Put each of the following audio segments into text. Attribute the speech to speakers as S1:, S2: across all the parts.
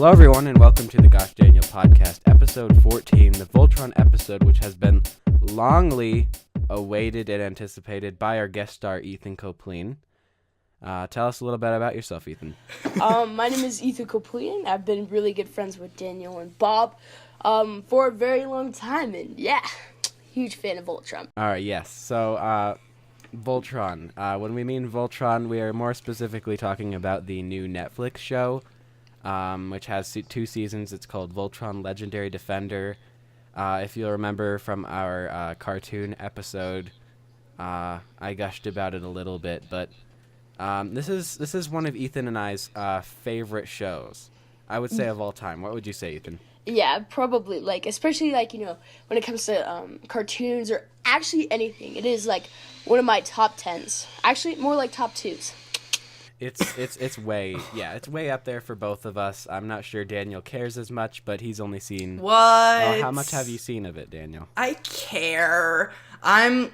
S1: Hello, everyone, and welcome to the Gosh Daniel podcast, episode 14, the Voltron episode, which has been longly awaited and anticipated by our guest star, Ethan Copeland. Tell us a little bit about yourself, Ethan.
S2: My name is Ethan Copeland. I've been really good friends with Daniel and Bob for a very long time, and yeah, huge fan of Voltron.
S1: All right, yes. So, Voltron. When we mean Voltron, we are more specifically talking about the new Netflix show, which has 2 seasons. It's called Voltron Legendary Defender. If you'll remember from our cartoon episode, I gushed about it a little bit, but this is one of Ethan and I's favorite shows, I would say, of all time. What would you say, Ethan?
S2: Yeah, probably, especially, when it comes to cartoons or actually anything. It is, one of my top 10s. Actually, more like top 2s.
S1: It's way up there for both of us. I'm not sure Daniel cares as much, but he's only seen...
S3: What?
S1: How much have you seen of it, Daniel?
S3: I care. I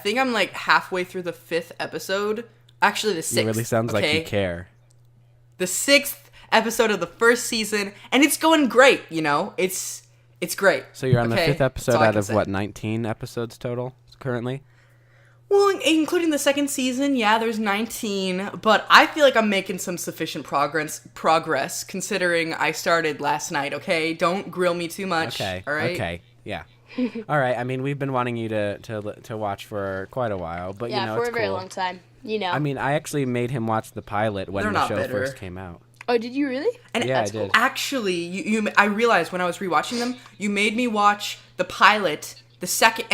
S3: think I'm halfway through the 5th episode. Actually, the 6th.
S1: It really sounds like you care.
S3: The 6th episode of the first season, and it's going great, It's great.
S1: So you're on the 5th episode out of, 19 episodes total currently?
S3: Well, including the second season, yeah, there's 19, but I feel like I'm making some sufficient progress considering I started last night, okay? Don't grill me too much, all right?
S1: Okay, yeah. All right, I mean, we've been wanting you to watch for quite a while, but,
S2: yeah,
S1: it's
S2: for a very
S1: cool.
S2: long time,
S1: I mean, I actually made him watch the pilot when the show first came out.
S2: Oh, did you really?
S3: And
S1: yeah, I did.
S3: Cool. Actually, I realized when I was rewatching them, you made me watch the pilot, the second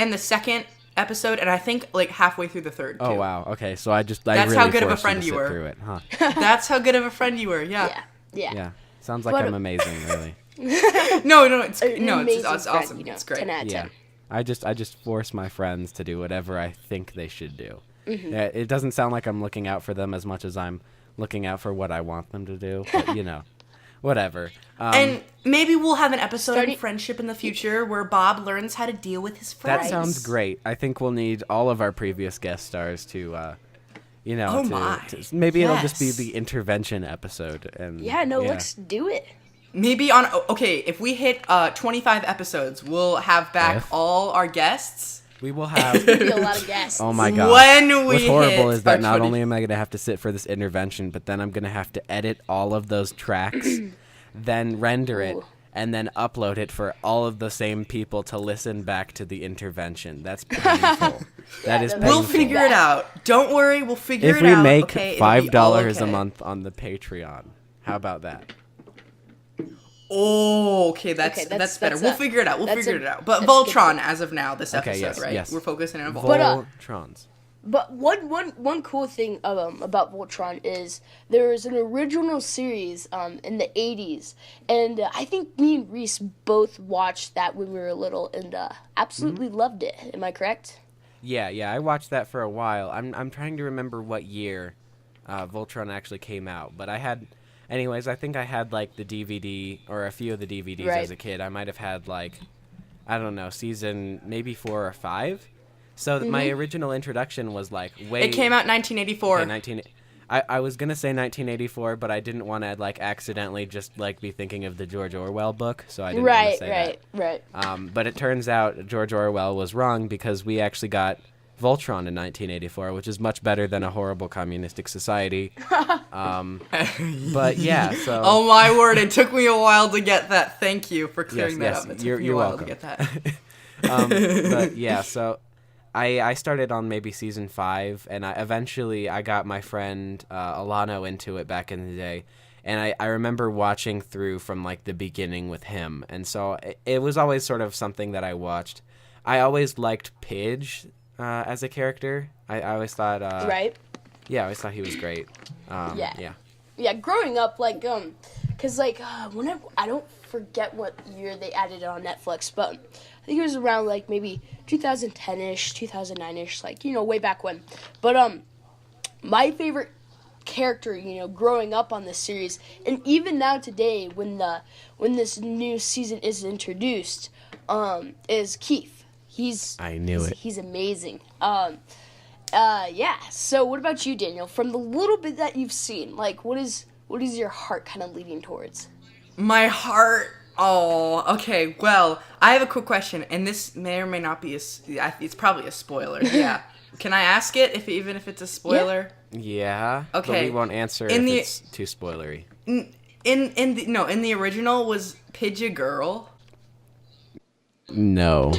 S3: episode, and I think halfway through the third. Too.
S1: Oh wow! Okay, so that's
S3: really
S1: how
S3: good of a friend you were.
S1: Through it, huh?
S3: That's how good of a friend you were. Yeah.
S1: Yeah. Sounds like I'm amazing, really.
S3: No, it's awesome.
S2: Friend,
S3: it's great.
S2: 10 out of 10.
S1: Yeah, I just force my friends to do whatever I think they should do.
S2: Mm-hmm.
S1: It doesn't sound like I'm looking out for them as much as I'm looking out for what I want them to do, but whatever.
S3: And maybe we'll have an episode on friendship in the future where Bob learns how to deal with his friends.
S1: That sounds great. I think we'll need all of our previous guest stars to, maybe it'll just be the intervention episode. And
S2: let's do it.
S3: Maybe if we hit 25 episodes, we'll have back all our guests.
S1: We will have
S2: a lot of guests.
S1: Oh my god! What's horrible is that not only am I going to have to sit for this intervention, but then I'm going to have to edit all of those tracks, then render it, and then upload it for all of the same people to listen back to the intervention. That's painful. That is painful.
S3: We'll figure it out. Don't worry, we'll figure it out.
S1: If we make $5 a month on the Patreon, how about that?
S3: Oh, okay, that's better. We'll figure it out. But Voltron, as of now, this episode, right? Yes. We're focusing on
S1: Voltrons.
S2: But one cool thing about Voltron is there's an original series in the 80s, and I think me and Reese both watched that when we were little and absolutely loved it. Am I correct?
S1: Yeah, I watched that for a while. I'm trying to remember what year Voltron actually came out, but I think I had the DVD or a few of the DVDs as a kid. I might have had I don't know, season maybe 4 or 5. So my original introduction was way.
S3: It came out in 1984.
S1: Okay, I was gonna say 1984, but I didn't want to accidentally just be thinking of the George Orwell book, so I didn't want to say that. Right. But it turns out George Orwell was wrong because we actually got Voltron in 1984, which is much better than a horrible communistic society. But yeah, so...
S3: Oh my word, it took me a while to get that. Thank you for clearing that up. It took me a while
S1: welcome.
S3: To get that.
S1: But yeah, so I started on maybe season 5, and eventually I got my friend Alano into it back in the day. And I remember watching through from the beginning with him. And so it was always sort of something that I watched. I always liked Pidge as a character. I always thought
S2: right.
S1: Yeah, I always thought he was great.
S2: Yeah, growing up because whenever I don't forget what year they added it on Netflix, but I think it was around maybe 2010ish, 2009ish, way back when. But my favorite character, growing up on this series, and even now today when this new season is introduced, is Keith.
S1: I knew it.
S2: He's amazing. Yeah. So what about you, Daniel? From the little bit that you've seen, what is your heart kind of leading towards?
S3: My heart. Oh, okay. Well, I have a quick question, and this may or may not be it's probably a spoiler. Yeah. Can I ask it, even if it's a spoiler?
S1: Yeah.
S3: Okay.
S1: But we won't answer if it's too spoilery.
S3: In the original, was Pidge a girl?
S1: No.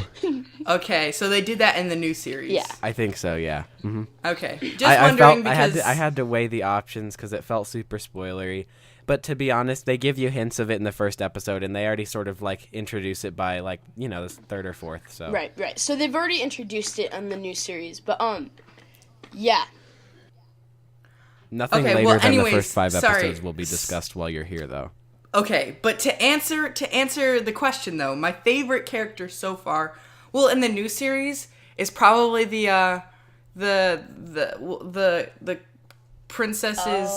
S3: Okay, so they did that in the new series.
S2: Yeah.
S1: I think so, yeah. Mm-hmm.
S3: Okay. Just wondering because...
S1: I had to weigh the options because it felt super spoilery. But to be honest, they give you hints of it in the first episode, and they already sort of, like, introduce it by, like, the third or fourth, so...
S2: Right. So they've already introduced it on the new series, but, yeah.
S1: Nothing later than the first 5 episodes will be discussed while you're here, though.
S3: Okay, but to answer the question, though, my favorite character so far, well, in the new series, is probably the princesses,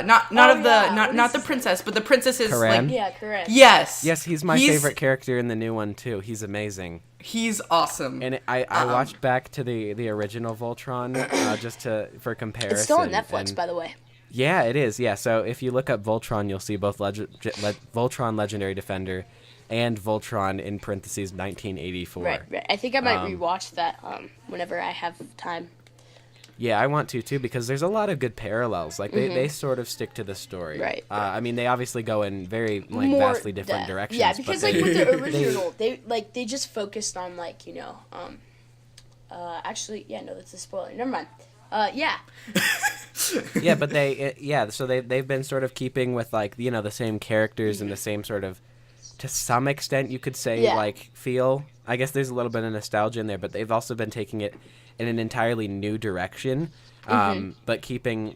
S3: not the princess, but the princesses,
S1: Karan?
S3: like...
S2: Yeah, correct.
S3: Yes!
S1: Yes, he's my favorite character in the new one, too. He's amazing.
S3: He's awesome.
S1: And I watched back to the original Voltron, just for comparison.
S2: It's still on Netflix, by the way.
S1: Yeah, it is, yeah. So if you look up Voltron, you'll see both Voltron Legendary Defender and Voltron in parentheses 1984.
S2: Right. I think I might rewatch that whenever I have time.
S1: Yeah, I want to too because there's a lot of good parallels. Like they sort of stick to the story.
S2: Right.
S1: I mean, they obviously go in very
S2: More
S1: vastly different directions.
S2: Yeah, because with the original, they just focused on actually, yeah, no, that's a spoiler. Never mind. Yeah.
S1: Yeah, but so they've been sort of keeping with the same characters and the same sort of, to some extent you could say feel. I guess there's a little bit of nostalgia in there, but they've also been taking it in an entirely new direction, but keeping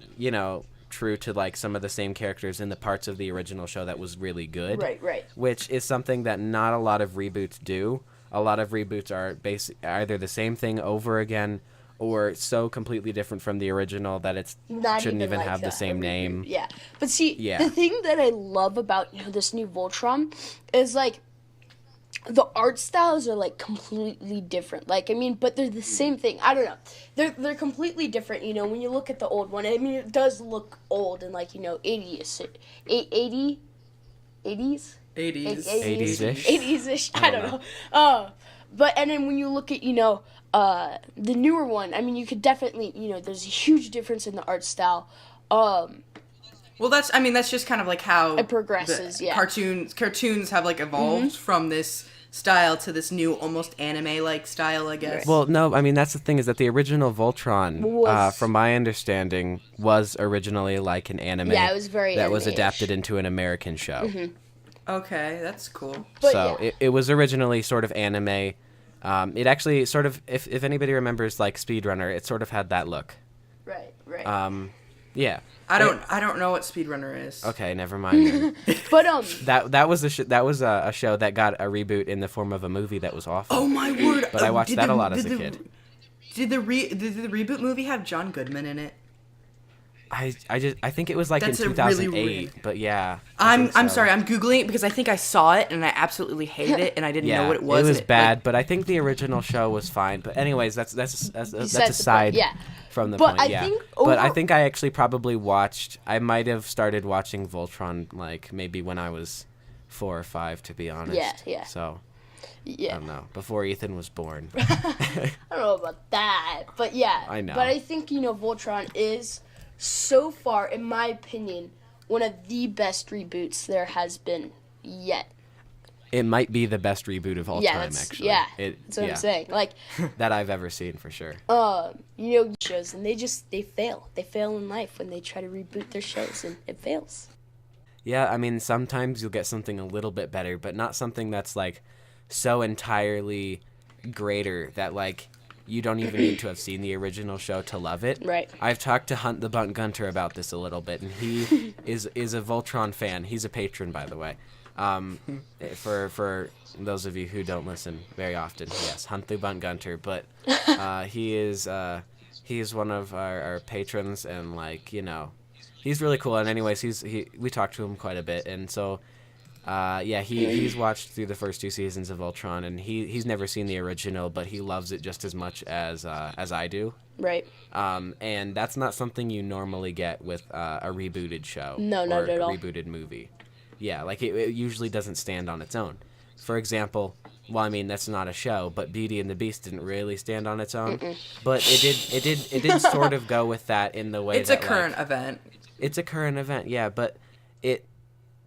S1: true to some of the same characters in the parts of the original show that was really good.
S2: Right.
S1: Which is something that not a lot of reboots do. A lot of reboots are either the same thing over again, or so completely different from the original that it shouldn't even have the same name.
S2: Yeah, but see, the thing that I love about this new Voltron is the art styles are completely different. But they're the same thing. I don't know. They're completely different. When you look at the old one, I mean, it does look old and 80s, 80s, 80s-ish. I don't know. But and then when you look at the newer one, I mean, you could definitely there's a huge difference in the art style.
S3: Well, that's just kind of how
S2: it progresses.
S3: Cartoons have evolved from this style to this new almost anime style, I guess.
S1: Well, no, I mean that's the thing is that the original Voltron, from my understanding, was originally an anime.
S2: Yeah, it was very
S1: that was
S2: anime-ish.
S1: Adapted into an American show.
S2: Mm-hmm.
S3: Okay, that's cool.
S2: But
S1: so it was originally sort of anime. It actually sort of, if anybody remembers Speedrunner, it sort of had that look.
S2: Right.
S1: Yeah.
S3: I don't know what Speedrunner is.
S1: Okay, never mind.
S2: But
S1: that was a show that got a reboot in the form of a movie that was awful.
S3: Oh my word!
S1: But I watched that a lot as a kid.
S3: Did the reboot movie have John Goodman in it?
S1: I think it was in 2008, but yeah.
S3: I'm sorry, I'm Googling it because I think I saw it and I absolutely hated it and I didn't know what it was.
S1: It was bad, but I think the original show was fine. But anyways, that's aside from the point. But I think I actually probably watched. I might have started watching Voltron maybe when I was 4 or 5, to be honest.
S2: Yeah.
S1: So.
S2: Yeah.
S1: I don't know. Before Ethan was born.
S2: I don't know about that, but yeah.
S1: I know.
S2: But I think Voltron is, so far, in my opinion, one of the best reboots there has been yet.
S1: It might be the best reboot of all time, actually.
S2: Yeah, that's what I'm saying.
S1: That I've ever seen, for sure.
S2: Shows, and they fail. They fail in life when they try to reboot their shows, and it fails.
S1: Yeah, I mean, sometimes you'll get something a little bit better, but not something that's, so entirely greater that, you don't even need to have seen the original show to love it.
S2: Right.
S1: I've talked to Hunt the Bunt Gunter about this a little bit, and he is a Voltron fan. He's a patron, by the way. For those of you who don't listen very often, yes, Hunt the Bunt Gunter. But he is one of our patrons, and he's really cool. And anyways, we talked to him quite a bit, and so. He's watched through the first 2 seasons of Voltron, and he's never seen the original, but he loves it just as much as I do.
S2: Right.
S1: And that's not something you normally get with a rebooted show.
S2: No,
S1: or
S2: not at all.
S1: A rebooted movie. Yeah, like it usually doesn't stand on its own. For example, well, I mean that's not a show, but Beauty and the Beast didn't really stand on its own. But it did sort of go with that in the way
S3: it's
S1: that
S3: a current event.
S1: It's a current event, yeah, but it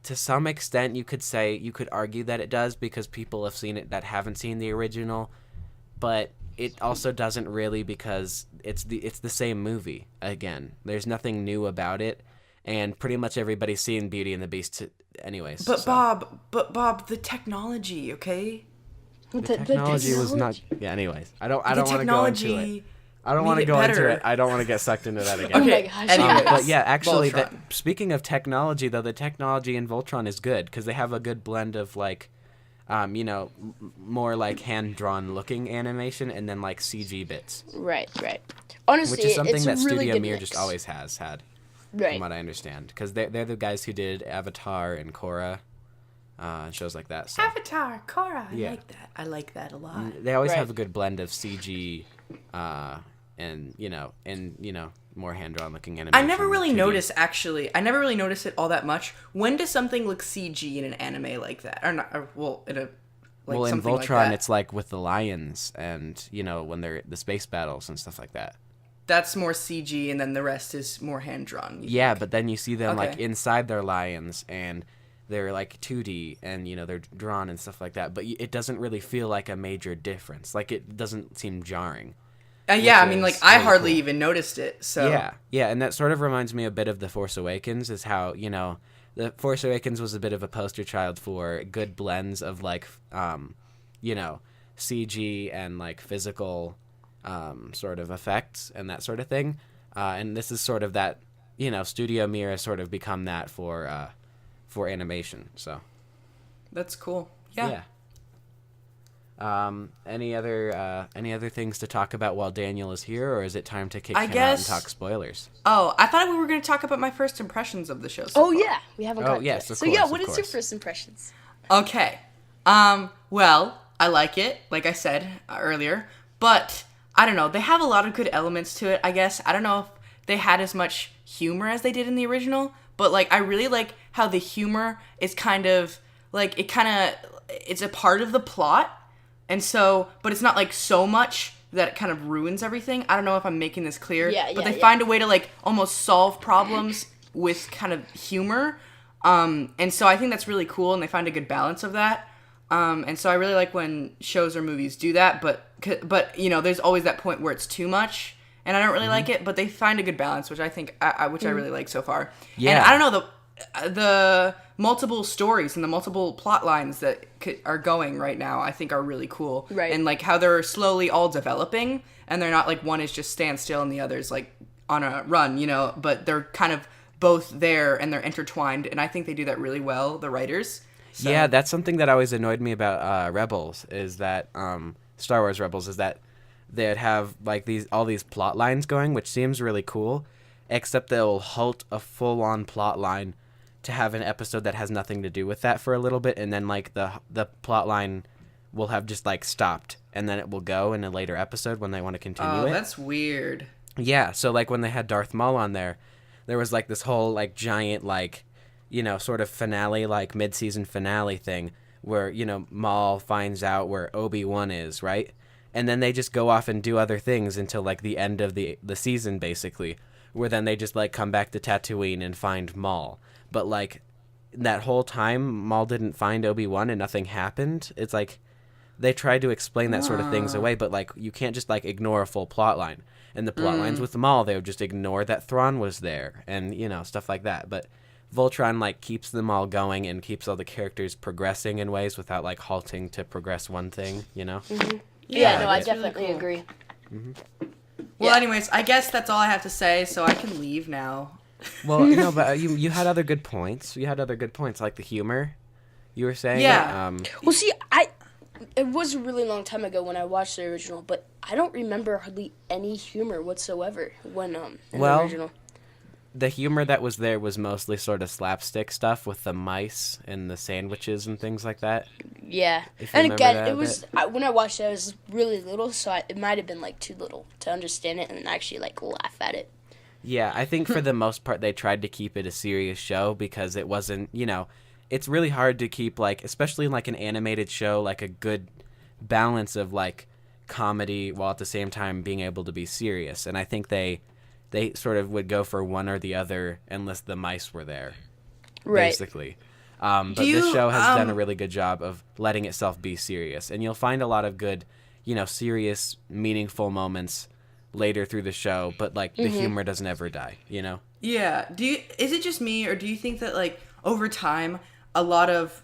S1: to some extent you could argue that it does because people have seen it that haven't seen the original, but it also doesn't really because it's the same movie again. There's nothing new about it, and pretty much everybody's seen Beauty and the Beast anyways.
S3: But
S1: so.
S3: Bob, the technology, okay?
S1: The technology was not. Yeah. Anyways, I don't want to go into it. I don't want to go into it. I don't want to get sucked into that again.
S3: Okay. Anyways,
S1: but yeah, actually, speaking of technology, though, the technology in Voltron is good because they have a good blend of like, more like hand-drawn looking animation and then like CG bits.
S2: Right. Honestly,
S1: which is something
S2: it's
S1: that
S2: a really
S1: Studio
S2: good
S1: Mir
S2: mix.
S1: just always has had,
S2: Right.
S1: from what I understand, because they're the guys who did Avatar and Korra, and shows like that. So.
S3: Avatar, Korra,
S1: Yeah.
S3: I like that a lot.
S1: They always
S2: Right.
S1: have a good blend of CG, and more hand-drawn looking animation.
S3: I never really
S1: 2D.
S3: noticed, actually. I never really noticed it all that much. When does something look CG in an anime like that? Or not, in a, like,
S1: well, in
S3: something like
S1: Voltron,
S3: that?
S1: it's like with the lions and, when they're the space battles and stuff like that.
S3: That's more CG, and then the rest is more hand-drawn.
S1: Yeah, but then you see them, like,
S3: Okay.
S1: inside their lions, and they're, like, 2D, and, they're drawn and stuff like that. But it doesn't really feel like a major difference. Like, it doesn't seem jarring.
S3: Yeah, I
S1: which
S3: mean, like,
S1: is
S3: I
S1: really
S3: hardly
S1: cool.
S3: even noticed it, so...
S1: Yeah, and that sort of reminds me a bit of The Force Awakens, is how, The Force Awakens was a bit of a poster child for good blends of, like, CG and, like, physical sort of effects and that sort of thing. And this is sort of that, Studio Mir has sort of become that for animation, so.
S3: That's cool. Yeah.
S1: Any other things to talk about while Daniel is here, or is it time to kick him out and
S3: guess-
S1: talk spoilers?
S3: Oh, I thought we were going to talk about my first impressions of the show so
S2: Oh
S3: far.
S2: yeah, we haven't gotten
S1: yes,
S2: to it.
S1: of
S2: So
S1: course,
S2: yeah,
S1: of
S2: what is your
S1: course.
S2: first impressions?
S3: Okay. Well, I like it, like I said earlier, but I don't know. They have a lot of good elements to it, I guess. I don't know if they had as much humor as they did in the original, but like I really like how the humor is kind of like it's a part of the plot. And so, but it's not like so much that it kind of ruins everything. I don't know if I'm making this clear, but they find a way to like almost solve problems with kind of humor. And so I think that's really cool, and they find a good balance of that. And so I really like when shows or movies do that, but there's always that point where it's too much, and I don't really like it, but they find a good balance, which I think, I really like so far.
S1: Yeah.
S3: And I don't know, the multiple stories and the multiple plot lines that are going right now, I think are really cool.
S2: Right.
S3: And like how they're slowly all developing, and they're not like one is just standstill and the other's like on a run, but they're kind of both there and they're intertwined, and I think they do that really well, the writers. So.
S1: Yeah, that's something that always annoyed me about Rebels, is that Star Wars Rebels, is that they'd have like all these plot lines going, which seems really cool, except they'll halt a full-on plot line to have an episode that has nothing to do with that for a little bit, and then like the plot line will have just like stopped, and then it will go in a later episode when they want to continue it.
S3: Oh, that's weird.
S1: Yeah, so like when they had Darth Maul on there was like this whole like giant like, sort of finale, like mid-season finale thing where, Maul finds out where Obi-Wan is, right? And then they just go off and do other things until like the end of the season, basically, where then they just like come back to Tatooine and find Maul. But like that whole time, Maul didn't find Obi-Wan and nothing happened. It's like they tried to explain that sort of things away, but like you can't just like ignore a full plot line. And the plot lines with Maul, they would just ignore that Thrawn was there and, stuff like that. But Voltron like keeps them all going and keeps all the characters progressing in ways without like halting to progress one thing,
S2: Mm-hmm.
S3: Yeah,
S2: No, I
S3: that's really
S2: definitely
S3: cool.
S2: agree.
S3: Well,
S2: Yeah.
S3: anyways, I guess that's all I have to say, so I can leave now.
S1: Well, no, but you had other good points. You had other good points, like the humor. You were saying.
S3: Yeah.
S2: Well, see, it was a really long time ago when I watched the original, but I don't remember hardly any humor whatsoever when in the original.
S1: The humor that was there was mostly sort of slapstick stuff with the mice and the sandwiches and things like that.
S2: Yeah,
S1: If you
S2: and
S1: remember
S2: again,
S1: that
S2: it
S1: a
S2: was when I watched it, I was really little, so it might have been like too little to understand it and actually like laugh at it.
S1: Yeah, I think for the most part they tried to keep it a serious show because it wasn't, it's really hard to keep, like, especially in, like, an animated show, like, a good balance of, like, comedy while at the same time being able to be serious. And I think they sort of would go for one or the other unless the mice were there, basically. But this show has done a really good job of letting itself be serious. And you'll find a lot of good, serious, meaningful moments later through the show, but, like, the humor doesn't ever die,
S3: Yeah. Is it just me, or do you think that, like, over time, a lot of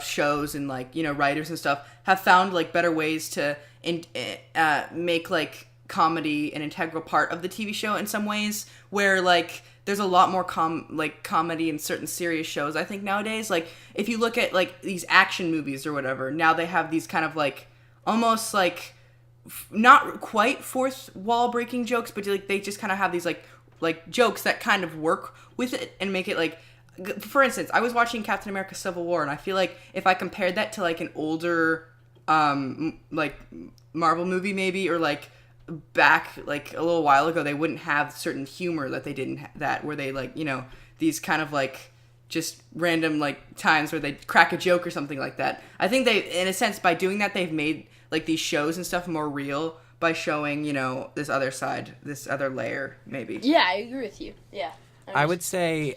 S3: shows and, like, writers and stuff have found, like, better ways to make, like, comedy an integral part of the TV show in some ways, where, like, there's a lot more comedy in certain serious shows, I think, nowadays. Like, if you look at, like, these action movies or whatever, now they have these kind of, like, almost, like, not quite fourth wall breaking jokes, but, like, they just kind of have these, like jokes that kind of work with it and make it, like, for instance, I was watching Captain America Civil War, and I feel like if I compared that to, like, an older, like, Marvel movie maybe, or, like, back, like, a little while ago, they wouldn't have certain humor that they didn't where they, like, these kind of, like, just random, like, times where they crack a joke or something like that. I think they, in a sense, by doing that, they've made, like, these shows and stuff more real by showing, this other side, this other layer, maybe.
S2: Yeah, I agree with you. Yeah.
S1: I would say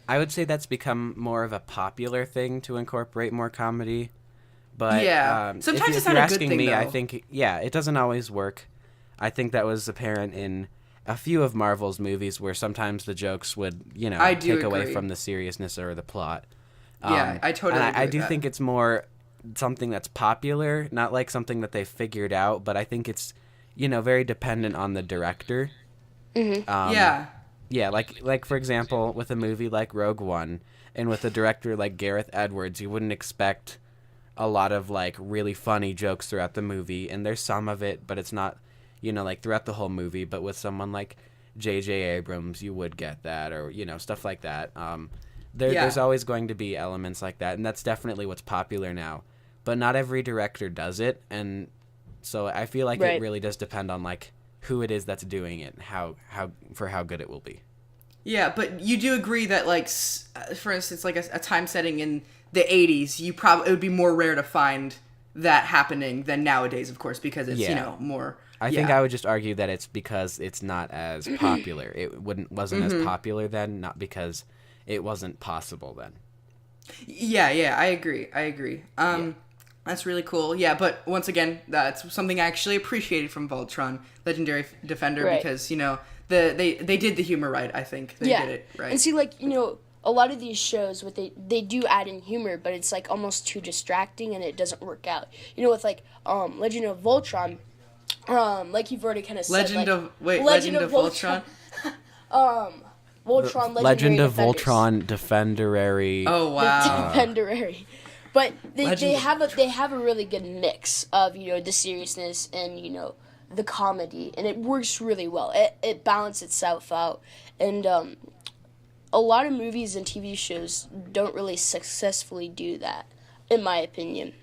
S1: that's become more of a popular thing to incorporate more comedy. But
S3: yeah, sometimes
S1: if
S3: it's not
S1: you're
S3: a good
S1: asking
S3: thing,
S1: me,
S3: though.
S1: I think, it doesn't always work. I think that was apparent in a few of Marvel's movies where sometimes the jokes would, take away from the seriousness or the plot.
S3: Yeah, I totally agree
S1: I
S3: with
S1: do
S3: that.
S1: think it's more something that's popular, not like something that they figured out, but I think it's, very dependent on the director.
S3: Yeah.
S1: Yeah, like for example, with a movie like Rogue One, and with a director like Gareth Edwards, you wouldn't expect a lot of, like, really funny jokes throughout the movie, and there's some of it, but it's not, like, throughout the whole movie. But with someone like J.J. Abrams, you would get that, or, stuff like that. There's always going to be elements like that, and that's definitely what's popular now. But not every director does it, and so I feel like it really does depend on, like, who it is that's doing it, and how good it will be.
S3: Yeah, but you do agree that, like, for instance, like a time setting in the 80s, it would be more rare to find that happening than nowadays, of course, because it's, more...
S1: I think I would just argue that it's because it's not as popular. It wasn't as popular then, not because it wasn't possible then.
S3: Yeah, I agree. That's really cool. Yeah, but once again, that's something I actually appreciated from Voltron, Legendary Defender, because, they did the humor right, I think. They did it right.
S2: And see, like, a lot of these shows, what they do add in humor, but it's, like, almost too distracting, and it doesn't work out. With, like, Legend of Voltron, like you've already kind of said,
S3: Legend of Voltron?
S2: Voltron
S1: Legend of
S2: Defenders.
S1: Voltron Defenderary.
S3: Oh, wow.
S2: Defenderary. But they have a really good mix of, the seriousness and, the comedy, and it works really well. It balances itself out. And a lot of movies and TV shows don't really successfully do that, in my opinion.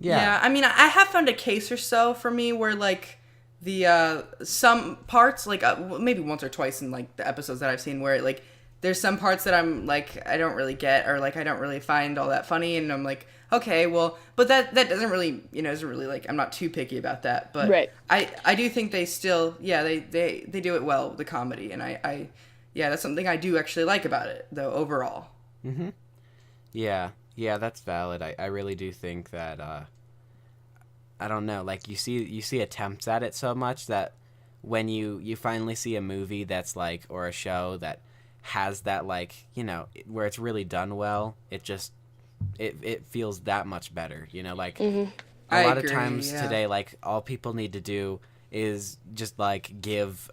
S3: Yeah, I mean, I have found a case or so for me where, like, the some parts, like, maybe once or twice in, like, the episodes that I've seen where, like, there's some parts that I'm, like, I don't really get, or, like, I don't really find all that funny, and I'm like, okay, well, but that doesn't really, isn't really, like, I'm not too picky about that, but I do think they still, they do it well, the comedy, and I that's something I do actually like about it, though, overall.
S1: Mm-hmm. Yeah, that's valid. I really do think that, I don't know, like, you see attempts at it so much that when you finally see a movie that's, like, or a show that has that, like, where it's really done well, it just, it feels that much better, like, a lot of times today, like, all people need to do is just, like, give,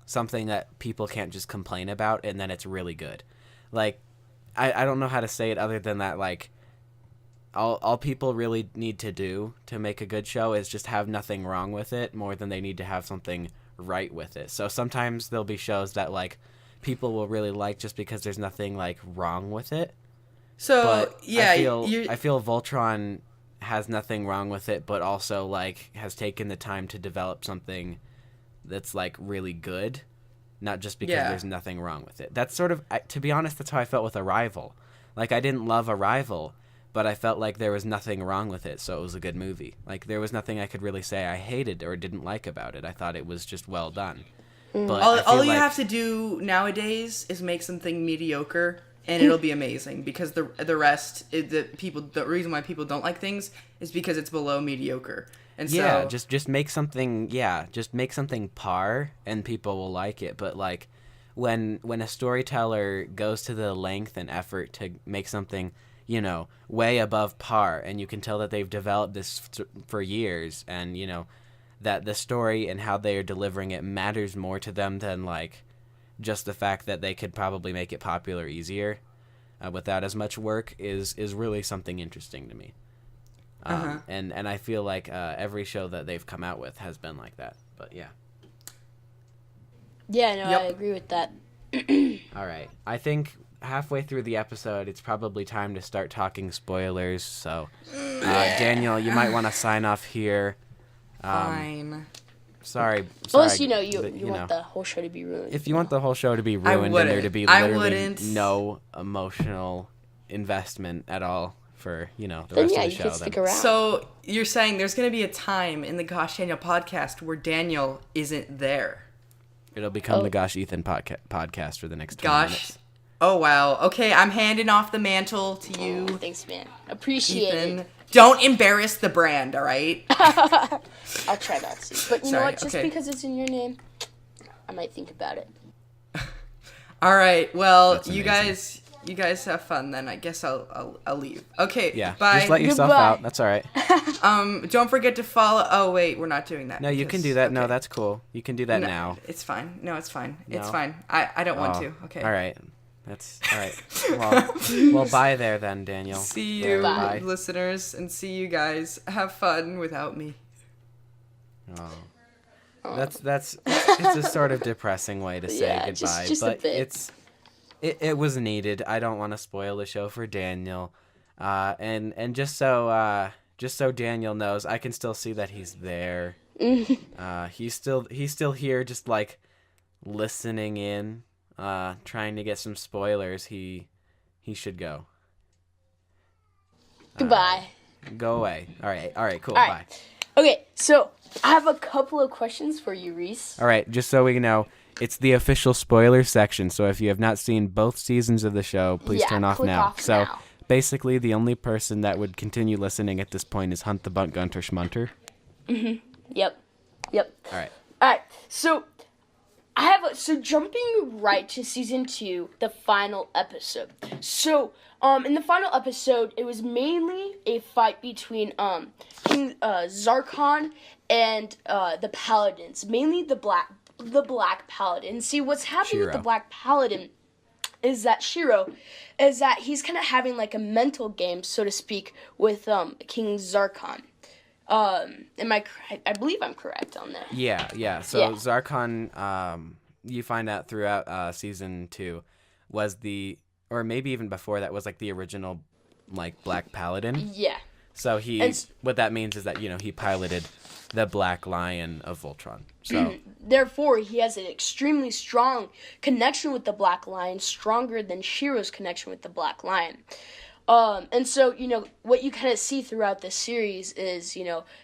S1: something that people can't just complain about, and then it's really good. Like, I don't know how to say it other than that, like, all people really need to do to make a good show is just have nothing wrong with it more than they need to have something right with it. So sometimes there'll be shows that, like, people will really like just because there's nothing, like, wrong with it.
S3: So,
S1: but
S3: yeah,
S1: I feel Voltron has nothing wrong with it, but also, like, has taken the time to develop something that's, like, really good. not just because there's nothing wrong with it. That's sort of, to be honest, that's how I felt with Arrival. Like, I didn't love Arrival, but I felt like there was nothing wrong with it, so it was a good movie. Like, there was nothing I could really say I hated or didn't like about it. I thought it was just well done. But
S3: all you have to do nowadays is make something mediocre, and it'll be amazing. Because the rest, the reason why people don't like things is because it's below mediocre. And so
S1: just make something. Yeah, just make something par, and people will like it. But like, when a storyteller goes to the length and effort to make something, you know, way above par, and you can tell that they've developed this for years, and you know that the story and how they are delivering it matters more to them than like just the fact that they could probably make it popular easier without as much work is really something interesting to me. And I feel like every show that they've come out with has been like that. But yeah.
S2: Yeah, no, I agree with that.
S1: All right. I think halfway through the episode, it's probably time to start talking spoilers. So, Daniel, you might want to sign off here.
S3: Fine.
S1: Sorry.
S2: Unless, you want the whole show to be ruined.
S1: If you want the whole show to be ruined and there to be literally no emotional investment at all for, the rest of the show.
S2: You can stick around.
S3: So, you're saying there's going to be a time in the Gosh Daniel podcast where Daniel isn't there.
S1: It'll become the Gosh Ethan podcast for the next 20 minutes.
S3: Oh, wow. Okay, I'm handing off the mantle to you.
S2: Oh, thanks, man. Appreciate it.
S3: Don't embarrass the brand, all right?
S2: I'll try not to. But you know what? Just because it's in your name, I might think about it.
S3: All right. Well, you guys have fun then. I guess I'll leave. Okay.
S1: Yeah.
S3: Bye.
S1: Just let yourself out. That's all right.
S3: Don't forget to follow. Oh wait, we're not doing that.
S1: No, you can do that. Okay. No, that's cool. You can do that now.
S3: It's fine. No, it's fine. No? It's fine. I don't want to. Okay.
S1: All right. That's all right. Well, bye there then, Daniel.
S3: See you, listeners, and see you guys. Have fun without me.
S1: Oh, that's it's a sort of depressing way to say goodbye,
S2: just
S1: but it was needed. I don't want to spoil the show for Daniel, and just so Daniel knows, I can still see that he's there. He's still here, just like listening in. Trying to get some spoilers. He should go.
S2: Goodbye.
S1: Go away. All right, cool.
S2: All right. Bye. Okay, so I have a couple of questions for you, Reese.
S1: All right, just so we know, it's the official spoiler section, so if you have not seen both seasons of the show, please turn off now. So basically, the only person that would continue listening at this point is Hunt the Bunt Gunter Schmunter.
S2: Mm-hmm. Yep.
S1: All
S2: right, so so jumping right to season 2, the final episode. So, in the final episode, it was mainly a fight between King Zarkon and the Paladins, mainly the Black Paladin. See, what's happening with the Black Paladin is that he's kind of having like a mental game, so to speak, with King Zarkon. I believe I'm correct on that.
S1: Yeah. So Zarkon, you find out throughout season 2, was or maybe even before that, was like the original like Black Paladin.
S2: Yeah.
S1: So what that means is that he piloted the Black Lion of Voltron. So
S2: therefore, he has an extremely strong connection with the Black Lion, stronger than Shiro's connection with the Black Lion. And so, what you kind of see throughout this series is,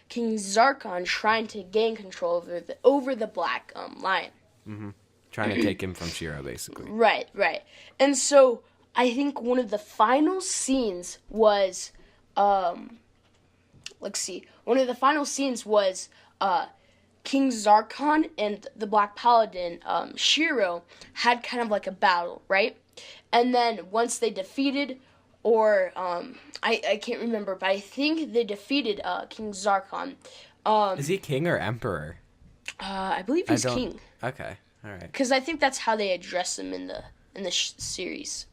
S2: King Zarkon trying to gain control over the Black Lion.
S1: Mm-hmm. Trying to take him from Shiro, basically.
S2: Right. And so, I think one of the final scenes was, One of the final scenes was, King Zarkon and the Black Paladin, Shiro, had kind of like a battle, right? And then, once they defeated... I can't remember, but I think they defeated King Zarkon.
S1: Is he king or emperor?
S2: I believe he's king.
S1: Okay, all right.
S2: Because I think that's how they address him in the series.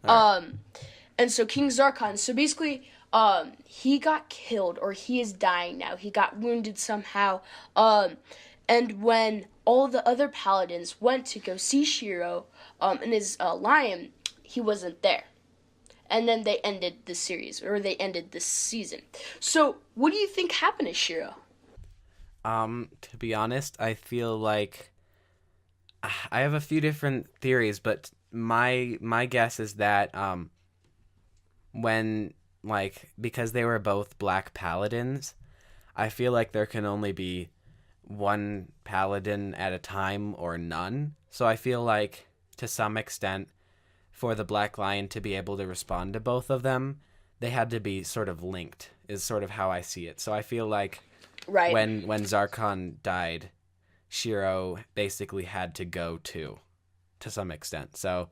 S1: Right.
S2: And so King Zarkon. So basically, he got killed, or he is dying now. He got wounded somehow. And when all the other paladins went to go see Shiro, and his lion, he wasn't there. And then they ended the series, or they ended this season. So, what do you think happened to Shiro?
S1: To be honest, I feel like I have a few different theories, but my guess is that when because they were both black paladins, I feel like there can only be one paladin at a time or none. So I feel like to some extent for the Black Lion to be able to respond to both of them, they had to be sort of linked, is sort of how I see it. So I feel like when Zarkon died, Shiro basically had to go too, to some extent. So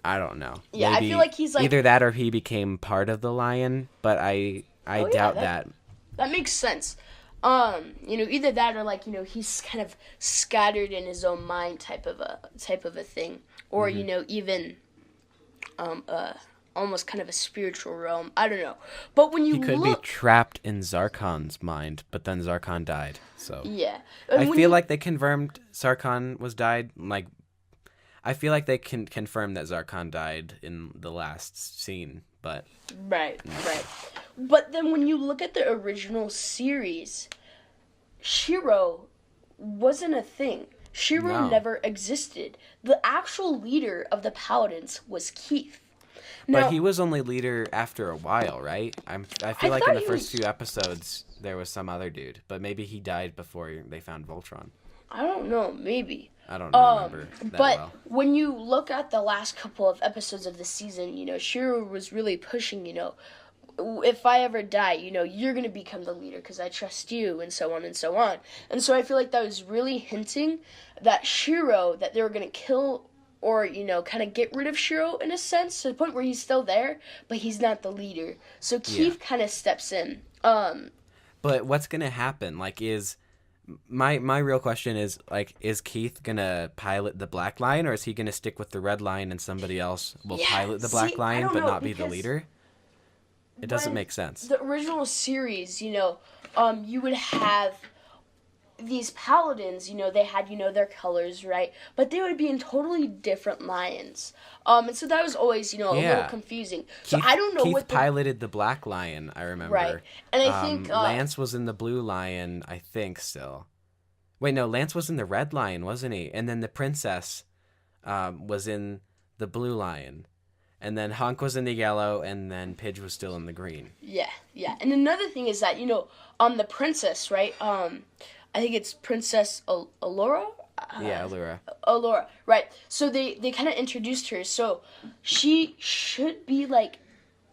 S1: I don't know.
S2: Yeah, maybe I feel like he's like
S1: either that or he became part of the lion, but I doubt that.
S2: That makes sense. Either that or he's kind of scattered in his own mind type of a thing, or even almost kind of a spiritual realm. I don't know, but when you
S1: he could be trapped in Zarkon's mind, but then Zarkon died. So
S2: yeah,
S1: I feel like they confirmed Zarkon was died. I feel like they can confirm that Zarkon died in the last scene, but
S2: right. But then when you look at the original series, Shiro wasn't a thing. Shiro never existed. The actual leader of the Paladins was Keith. Now,
S1: but he was only leader after a while, right? I feel like in the first few episodes there was some other dude, but maybe he died before they found Voltron.
S2: I don't know, maybe.
S1: I don't remember that well.
S2: But when you look at the last couple of episodes of the season, Shiro was really pushing, if I ever die, you're going to become the leader because I trust you, and so on and so on. And so I feel like that was really hinting that Shiro, that they were going to kill or, kind of get rid of Shiro in a sense, to the point where he's still there, but he's not the leader. So Keith kind of steps in.
S1: But what's going to happen? Is... My real question is, is Keith going to pilot the Black Lion, or is he going to stick with the Red Lion and somebody else will pilot the Black Lion but not be the leader? It doesn't make sense.
S2: The original series, you would have these paladins, they had, their colors, right? But they would be in totally different lions. And so that was always, a little confusing. So I don't know
S1: Keith piloted the Black Lion, I remember.
S2: Right. And I think
S1: Lance was in the Blue Lion, I think still. Wait, no, Lance was in the Red Lion, wasn't he? And then the Princess was in the Blue Lion. And then Hunk was in the yellow, and then Pidge was still in the green.
S2: Yeah. And another thing is that, on the Princess, right? I think it's Princess Allura?
S1: Yeah, Allura.
S2: Allura, right. So they kind of introduced her. So she should be,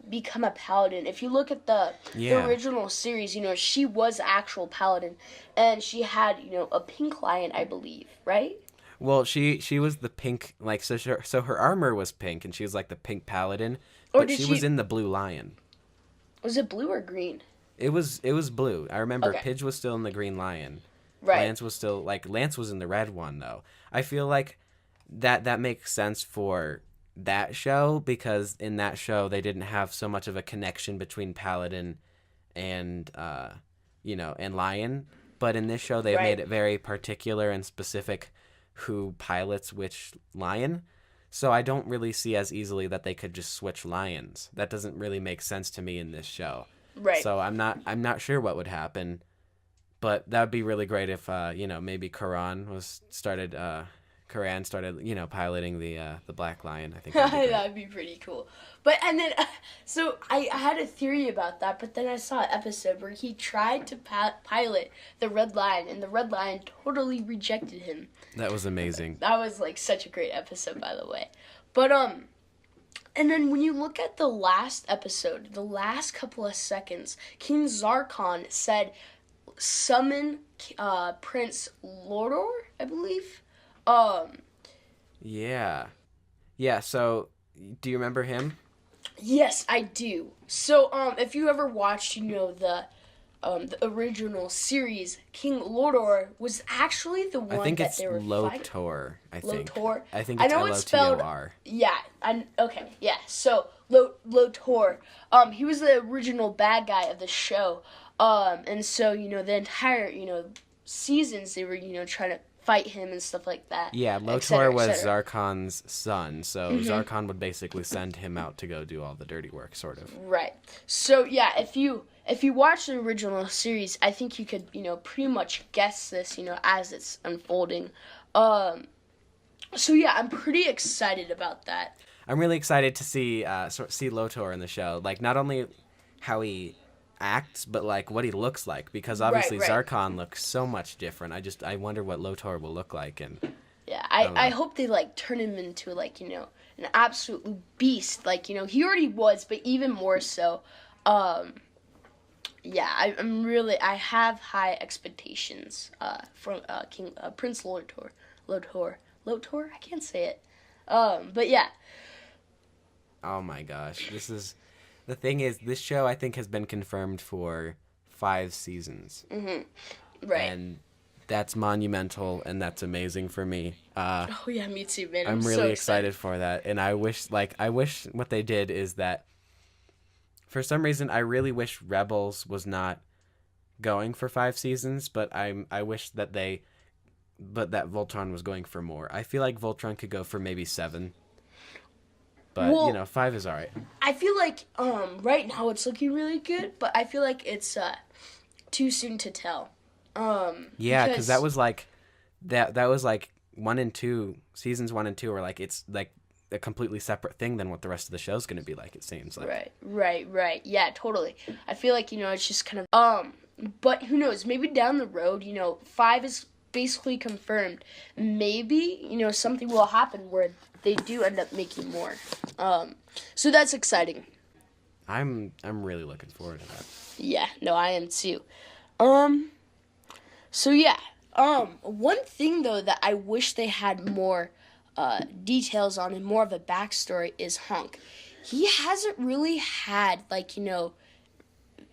S2: become a paladin. If you look at the original series, she was actual paladin. And she had, a pink lion, I believe, right?
S1: Well, she was the pink, so her armor was pink, and she was, the pink paladin. But she was in the Blue Lion. Was
S2: it blue or green?
S1: It was blue. I remember Pidge was still in the Green Lion.
S2: Right.
S1: Lance was still Lance was in the red one though. I feel like that makes sense for that show because in that show they didn't have so much of a connection between Paladin and and Lion, but in this show they've made it very particular and specific who pilots which lion. So I don't really see as easily that they could just switch lions. That doesn't really make sense to me in this show.
S2: Right.
S1: So I'm not sure what would happen. But that would be really great if, maybe Karan started piloting the Black Lion. I think
S2: that would be pretty cool. But and then, so I had a theory about that, but then I saw an episode where he tried to pilot the Red Lion, and the Red Lion totally rejected him.
S1: That was amazing.
S2: That was such a great episode, by the way. But and then when you look at the last episode, the last couple of seconds, King Zarkon said, summon Prince Lordor, I believe.
S1: Yeah, so do you remember him?
S2: Yes, I do. So if you ever watched the original series, King Lordor was actually the one that they were fighting.
S1: Lotor, I think.
S2: Lotor.
S1: I think it's L-O-T-O-R.
S2: Yeah, yeah. So Lotor, he was the original bad guy of the show. And so, the entire, seasons, they were, trying to fight him and stuff like that.
S1: Yeah, Lotor was Zarkon's son, so Zarkon would basically send him out to go do all the dirty work, sort of.
S2: Right. So, yeah, if you watch the original series, I think you could, pretty much guess this, as it's unfolding. So yeah, I'm pretty excited about that.
S1: I'm really excited to see see Lotor in the show. Like, not only how he acts, but like what he looks like, because obviously
S2: Right.
S1: Zarkon looks so much different. I wonder what Lotor will look like. And
S2: Yeah,
S1: don't know.
S2: I hope they like turn him into like, an absolute beast. Like, he already was, but even more so. Yeah, I have high expectations from Prince Lotor. I can't say it. But yeah.
S1: Oh my gosh, the thing is, this show I think has been confirmed for 5 seasons.
S2: Right.
S1: And that's monumental, and that's amazing for me.
S2: Oh yeah, me too, man.
S1: I'm
S2: so
S1: really excited for that, and I wish what they did is that, for some reason, I really wish Rebels was not going for 5 seasons, but I wish that that Voltron was going for more. I feel like Voltron could go for maybe 7. But,
S2: Well,
S1: 5 is all right.
S2: I feel like right now it's looking really good, but I feel like it's too soon to tell.
S1: Yeah, because that was like 1 and 2, seasons 1 and 2 are like, it's like a completely separate thing than what the rest of the show's going to be like, it seems like.
S2: Right. Yeah, totally. I feel like, it's just kind of but who knows, maybe down the road, 5 is basically confirmed. Maybe, something will happen where they do end up making more. So that's exciting.
S1: I'm really looking forward to that.
S2: Yeah, no, I am too. So yeah, one thing though that I wish they had more details on and more of a backstory is Hunk. He hasn't really had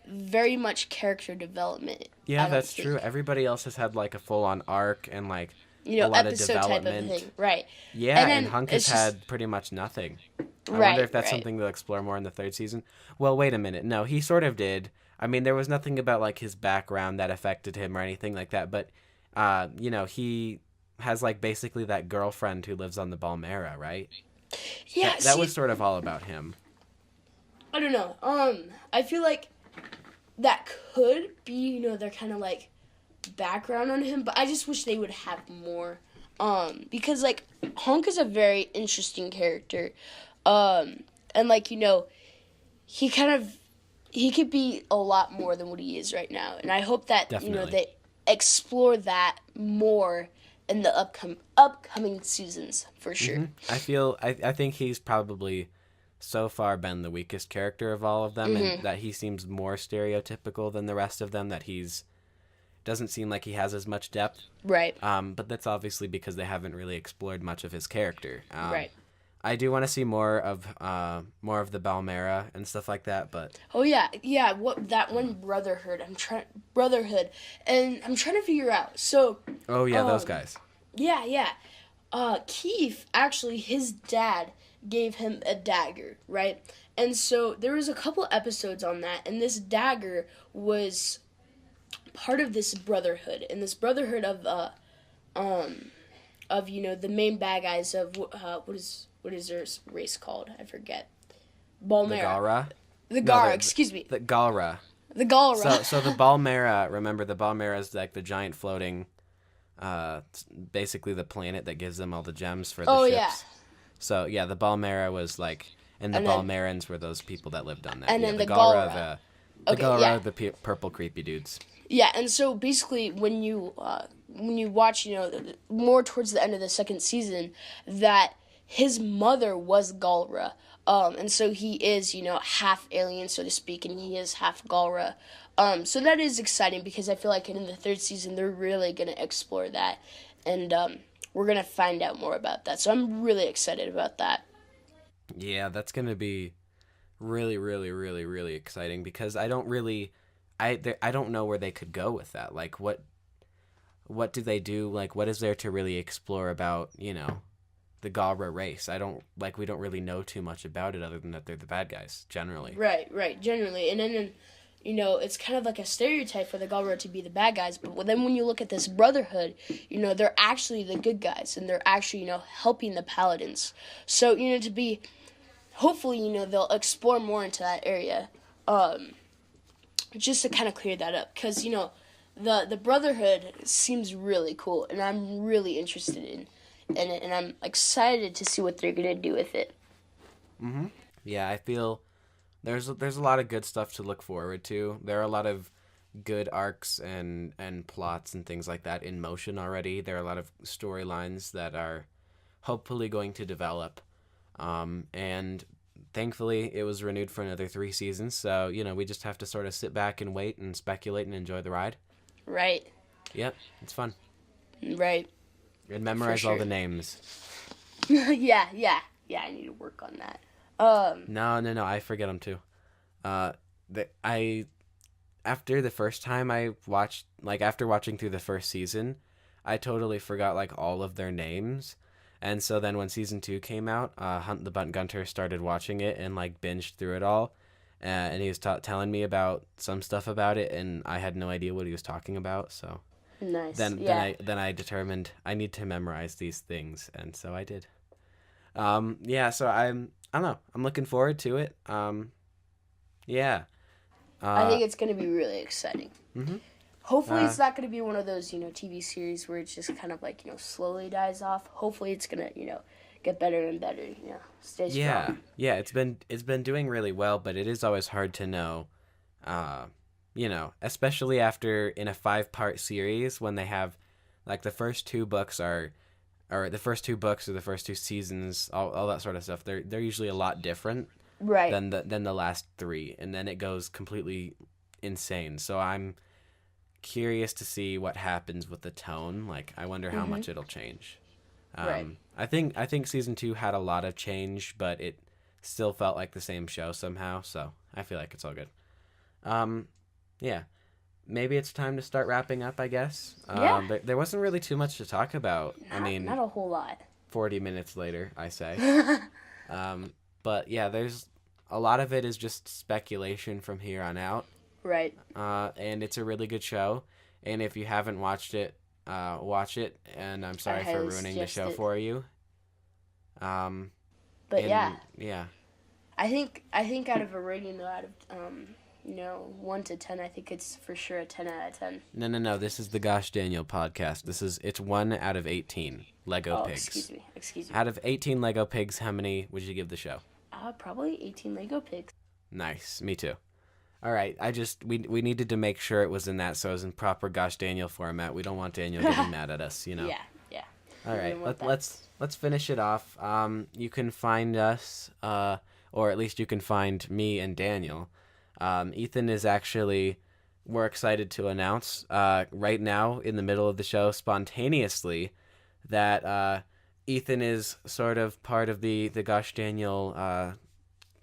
S2: very much character development.
S1: Yeah, that's true. Everybody else has had like a full-on arc and like a lot of
S2: episode
S1: development.
S2: type of thing, right?
S1: Yeah,
S2: And
S1: and
S2: then
S1: Hunk has
S2: it's just-
S1: had pretty much nothing. I
S2: Right,
S1: wonder if that's
S2: right.
S1: something they'll explore more in the 3rd season. Well, wait a minute. No, he sort of did. I mean, there was nothing about like his background that affected him or anything like that. But, he has like basically that girlfriend who lives on the Balmera, right?
S2: Yeah,
S1: That was sort of all about him.
S2: I don't know. I feel like that could be, their kind of like background on him, but I just wish they would have more. Because like Hunk is a very interesting character. And like, he could be a lot more than what he is right now. And I hope that,
S1: Definitely.
S2: they explore that more in the upcoming seasons for sure.
S1: I think he's probably so far been the weakest character of all of them,
S2: Mm-hmm.
S1: and that he seems more stereotypical than the rest of them, that doesn't seem like he has as much depth.
S2: Right.
S1: But that's obviously because they haven't really explored much of his character.
S2: Right.
S1: I do want to see more of the Balmera and stuff like that, but
S2: Oh yeah. What that one Brotherhood? And I'm trying to figure out. So
S1: those guys.
S2: yeah. Keith, actually, his dad gave him a dagger, right? And so there was a couple episodes on that, and this dagger was part of this Brotherhood, and this Brotherhood of the main bad guys of what is their race called? I forget. Balmera.
S1: The Galra.
S2: The
S1: No,
S2: Gara,
S1: the-
S2: excuse me.
S1: The Galra.
S2: The Galra.
S1: So the Balmera. Remember, the Balmera is like the giant floating, basically the planet that gives them all the gems for the
S2: Oh,
S1: ships.
S2: yeah.
S1: So yeah, the Balmera was like, and the
S2: And then-
S1: Balmerans were those people that lived on that.
S2: And
S1: yeah,
S2: then the
S1: Galra,
S2: Galra.
S1: the
S2: Okay,
S1: Galra,
S2: yeah.
S1: the purple creepy dudes.
S2: Yeah, and so basically, when you watch, more towards the end of the 2nd season, that his mother was Galra, and so he is, half alien, so to speak, and he is half Galra. So that is exciting because I feel like in the 3rd season they're really gonna explore that, and we're gonna find out more about that. So I'm really excited about that.
S1: Yeah, that's gonna be really, really, really, really exciting, because I don't know where they could go with that. Like, what do they do? Like, what is there to really explore about, the Galra race? We don't really know too much about it other than that they're the bad guys, generally.
S2: Right, generally. And then, it's kind of like a stereotype for the Galra to be the bad guys, but then when you look at this Brotherhood, they're actually the good guys, and they're actually, helping the Paladins. So, hopefully, they'll explore more into that area, just to kind of clear that up, because, the Brotherhood seems really cool, and I'm really interested in it, and I'm excited to see what they're gonna do with it.
S1: Yeah, I feel there's a lot of good stuff to look forward to. There are a lot of good arcs and plots and things like that in motion already. There are a lot of storylines that are hopefully going to develop. And thankfully it was renewed for another 3 seasons. So, we just have to sort of sit back and wait and speculate and enjoy the ride.
S2: Right.
S1: Yep, it's fun.
S2: Right.
S1: And memorize all the names.
S2: Yeah, I need to work on that.
S1: No, I forget them too. After the first time I watched, after watching through the first season, I totally forgot, all of their names. And so then when season 2 came out, Hunt the Bunt Gunter started watching it and, binged through it all. And he was telling me about some stuff about it, and I had no idea what he was talking about, so...
S2: Nice.
S1: Then I determined I need to memorize these things, and so I did. So I don't know. I'm looking forward to it. Yeah.
S2: I think it's going to be really exciting. Mm-hmm. Hopefully it's not going to be one of those, TV series where it's just kind of slowly dies off. Hopefully it's going to, get better and better, stay strong.
S1: Yeah, it's been doing really well, but it is always hard to know, especially after in a 5-part series when they have, the first 2 books or the first 2 books or the first 2 seasons, all that sort of stuff. They're usually a lot different,
S2: right,
S1: than the last 3, and then it goes completely insane. So I'm curious to see what happens with the tone. I wonder how much it'll change.
S2: Right.
S1: I think season 2 had a lot of change, but it still felt like the same show somehow. So I feel like it's all good. Yeah. Maybe it's time to start wrapping up, I guess.
S2: Yeah.
S1: There wasn't really too much to talk about.
S2: Not a whole lot.
S1: 40 minutes later, I say. But yeah, there's a lot of it is just speculation from here on out.
S2: Right.
S1: And it's a really good show. And if you haven't watched it, watch it. And I'm sorry for ruining the show for you.
S2: But yeah.
S1: Yeah.
S2: I think out of a rating, though, out of 1 to 10, I think it's for sure a 10 out of 10.
S1: No. This is the Gosh Daniel podcast. It's 1 out of 18 Lego pigs.
S2: Excuse me.
S1: Out of 18 Lego pigs, how many would you give the show?
S2: Probably 18 Lego pigs.
S1: Nice. Me too. All right. We needed to make sure it was in that, so it was in proper Gosh Daniel format. We don't want Daniel getting mad at us,
S2: Yeah.
S1: All right. Let's finish it off. You can find us, or at least you can find me and Daniel. Ethan is actually, we're excited to announce right now in the middle of the show spontaneously that Ethan is sort of part of the Gosh Daniel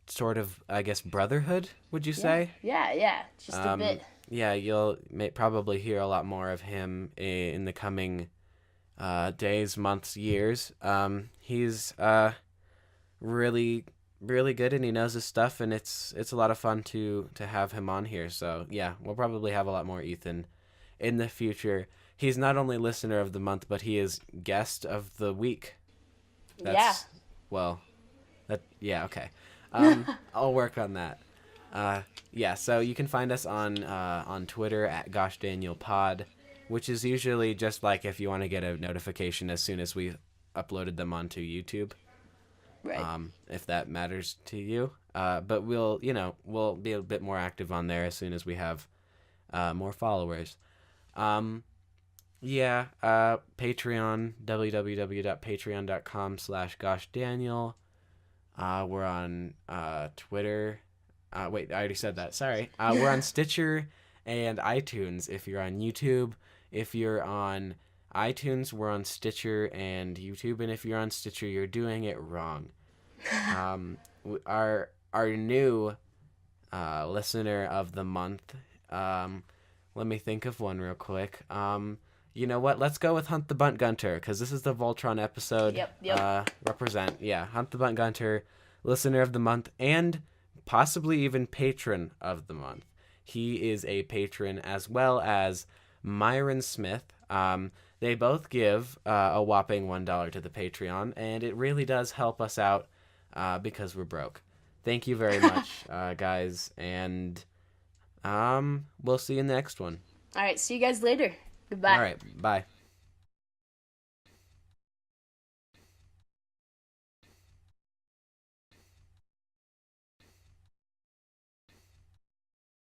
S1: sort of, I guess, brotherhood, would you say?
S2: Yeah. Just a bit.
S1: Yeah, you'll probably hear a lot more of him in the coming days, months, years. He's really good, and he knows his stuff, and it's a lot of fun to have him on here. So yeah, we'll probably have a lot more Ethan in the future. He's not only listener of the month, but he is guest of the week. Okay. I'll work on that. So you can find us on Twitter at GoshDanielPod, which is usually just if you want to get a notification as soon as we uploaded them onto YouTube.
S2: Right.
S1: If that matters to you. But we'll be a bit more active on there as soon as we have more followers. Patreon, www.patreon.com/GoshDaniel. We're on Twitter. Wait, I already said that. Sorry. We're on Stitcher and iTunes. If you're on YouTube, if you're on iTunes, we're on Stitcher and YouTube. And if you're on Stitcher, you're doing it wrong. Our new listener of the month. Let me think of one real quick. You know what? Let's go with Hunt the Bunt Gunter, because this is the Voltron episode.
S2: Yep.
S1: Represent. Yeah, Hunt the Bunt Gunter, listener of the month, and possibly even patron of the month. He is a patron, as well as Myron Smith. They both give a whopping $1 to the Patreon, and it really does help us out because we're broke. Thank you very much, guys, and we'll see you in the next one.
S2: All right, see you guys later. Goodbye.
S1: All right, bye.